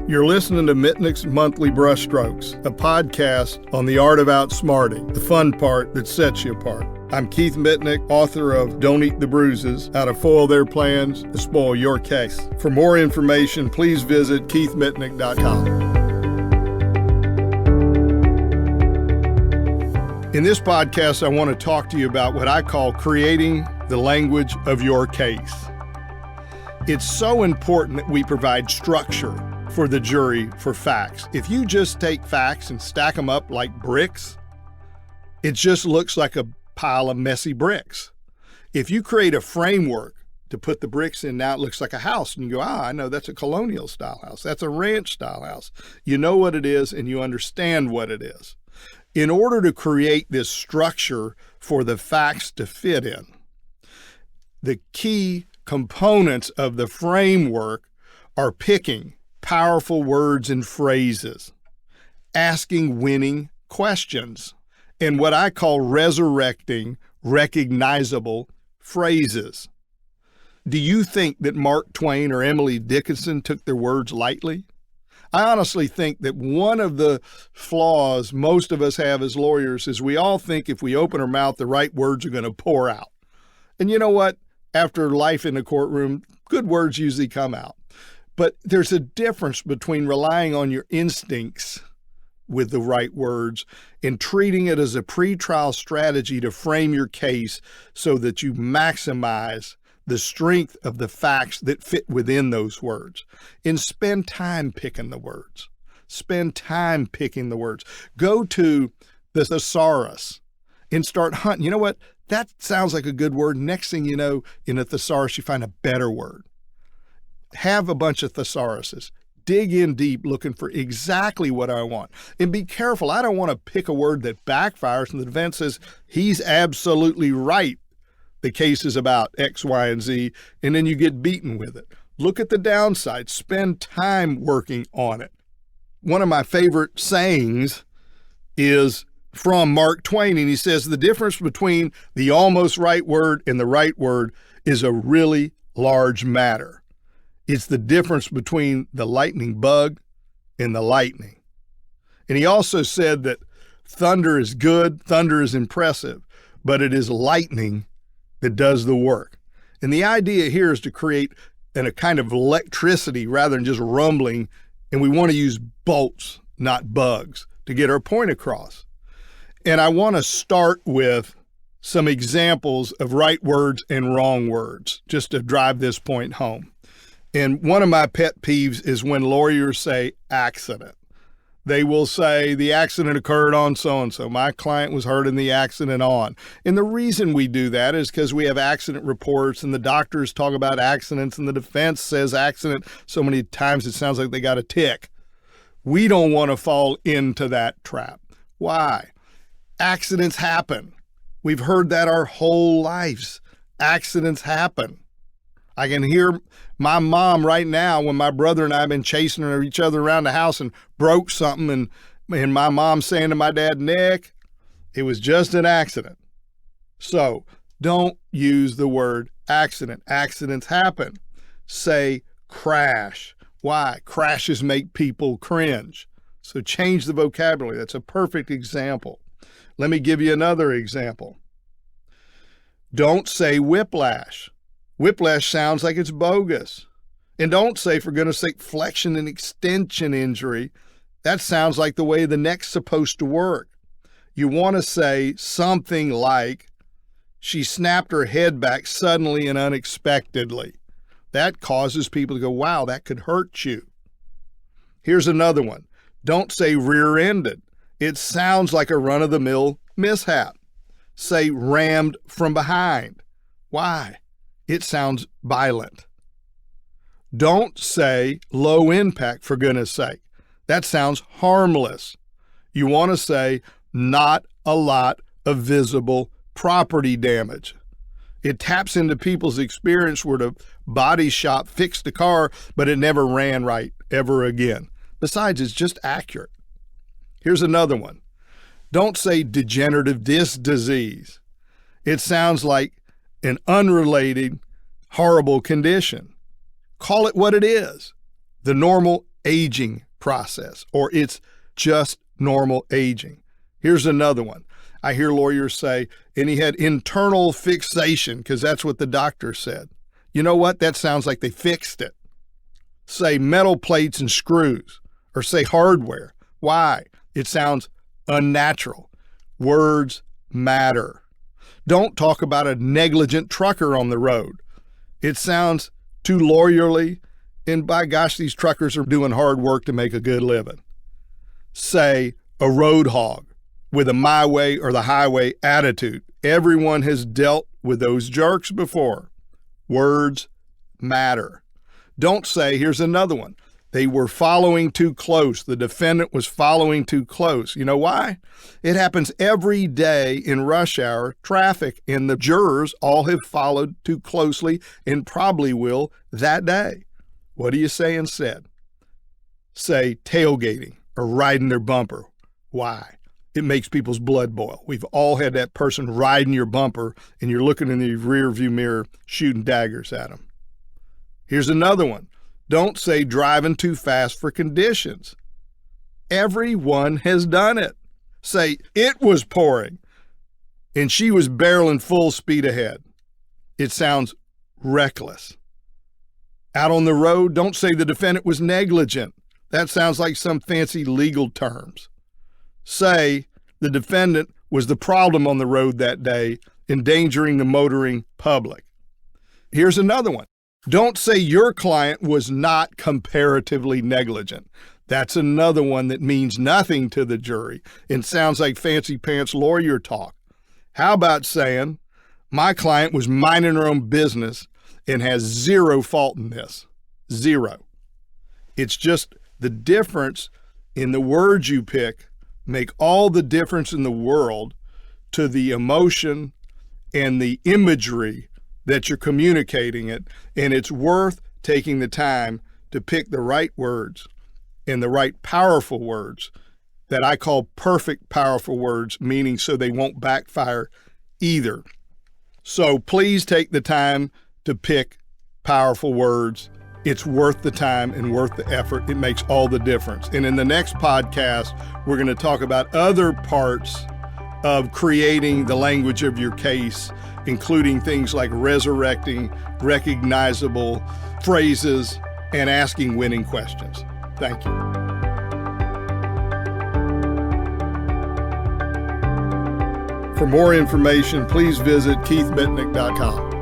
You're listening to Mitnik's Monthly Brushstrokes, a podcast on the art of outsmarting, the fun part that sets you apart. I'm Keith Mitnik, author of Don't Eat the Bruises, How to Foil Their Plans to Spoil Your Case. For more information, please visit keithmitnik.com. In this podcast, I want to talk to you about what I call creating the language of your case. It's so important that we provide structure for the jury for facts. If you just take facts and stack them up like bricks, it just looks like a pile of messy bricks. If you create a framework to put the bricks in, now it looks like a house, and you go, I know that's a colonial style house. That's a ranch style house. You know what it is and you understand what it is. In order to create this structure for the facts to fit in, the key components of the framework are picking powerful words and phrases, asking winning questions, and what I call resurrecting recognizable phrases. Do you think that Mark Twain or Emily Dickinson took their words lightly? I honestly think that one of the flaws most of us have as lawyers is we all think if we open our mouth, the right words are going to pour out. And you know what? After life in the courtroom, good words usually come out. But there's a difference between relying on your instincts with the right words and treating it as a pretrial strategy to frame your case so that you maximize the strength of the facts that fit within those words. And spend time picking the words. Spend time picking the words. Go to the thesaurus and start hunting. You know what? That sounds like a good word. Next thing you know, in a thesaurus, you find a better word. Have a bunch of thesauruses. Dig in deep looking for exactly what I want. And be careful. I don't want to pick a word that backfires and the defense says he's absolutely right. The case is about X, Y, and Z, and then you get beaten with it. Look at the downside. Spend time working on it. One of my favorite sayings is from Mark Twain, and he says the difference between the almost right word and the right word is a really large matter. It's the difference between the lightning bug and the lightning. And he also said that thunder is good, thunder is impressive, but it is lightning that does the work. And the idea here is to create a kind of electricity rather than just rumbling, and we want to use bolts, not bugs, to get our point across. And I want to start with some examples of right words and wrong words, just to drive this point home. And one of my pet peeves is when lawyers say accident. They will say the accident occurred on so-and-so. My client was hurt in the accident on. And the reason we do that is because we have accident reports and the doctors talk about accidents and the defense says accident so many times it sounds like they got a tick. We don't want to fall into that trap. Why? Accidents happen. We've heard that our whole lives. Accidents happen. I can hear my mom right now when my brother and I have been chasing each other around the house and broke something, and my mom saying to my dad, Nick, it was just an accident. So don't use the word accident. Accidents happen. Say crash. Why? Crashes make people cringe. So change the vocabulary. That's a perfect example. Let me give you another example. Don't say whiplash. Whiplash sounds like it's bogus. And don't say, for goodness sake, flexion and extension injury. That sounds like the way the neck's supposed to work. You want to say something like, she snapped her head back suddenly and unexpectedly. That causes people to go, wow, that could hurt you. Here's another one. Don't say rear-ended. It sounds like a run-of-the-mill mishap. Say rammed from behind. Why? It sounds violent. Don't say low impact, for goodness sake. That sounds harmless. You want to say not a lot of visible property damage. It taps into people's experience where the body shop fixed the car, but it never ran right ever again. Besides, it's just accurate. Here's another one. Don't say degenerative disc disease. It sounds like an unrelated, horrible condition. Call it what it is, the normal aging process, or it's just normal aging. Here's another one. I hear lawyers say, and he had internal fixation, because that's what the doctor said. You know what? That sounds like they fixed it. Say metal plates and screws, or say hardware. Why? It sounds unnatural. Words matter. Don't talk about a negligent trucker on the road. It sounds too lawyerly, and by gosh, these truckers are doing hard work to make a good living. Say a road hog with a my way or the highway attitude. Everyone has dealt with those jerks before. Words matter. Don't say, here's another one, they were following too close. The defendant was following too close. You know why? It happens every day in rush hour traffic, and the jurors all have followed too closely and probably will that day. What do you say instead? Say tailgating or riding their bumper. Why? It makes people's blood boil. We've all had that person riding your bumper, and you're looking in the rear view mirror shooting daggers at them. Here's another one. Don't say driving too fast for conditions. Everyone has done it. Say it was pouring and she was barreling full speed ahead. It sounds reckless. Out on the road, don't say the defendant was negligent. That sounds like some fancy legal terms. Say the defendant was the problem on the road that day, endangering the motoring public. Here's another one. Don't say your client was not comparatively negligent. That's another one that means nothing to the jury and sounds like fancy pants lawyer talk. How about saying, my client was minding her own business and has zero fault in this? Zero. It's just the difference in the words you pick make all the difference in the world to the emotion and the imagery that you're communicating it, and it's worth taking the time to pick the right words and the right powerful words that I call perfect powerful words, meaning so they won't backfire either. So please take the time to pick powerful words. It's worth the time and worth the effort. It makes all the difference. And in the next podcast, we're going to talk about other parts of creating the language of your case, including things like resurrecting recognizable phrases and asking winning questions. Thank you. For more information, please visit keithmitnik.com.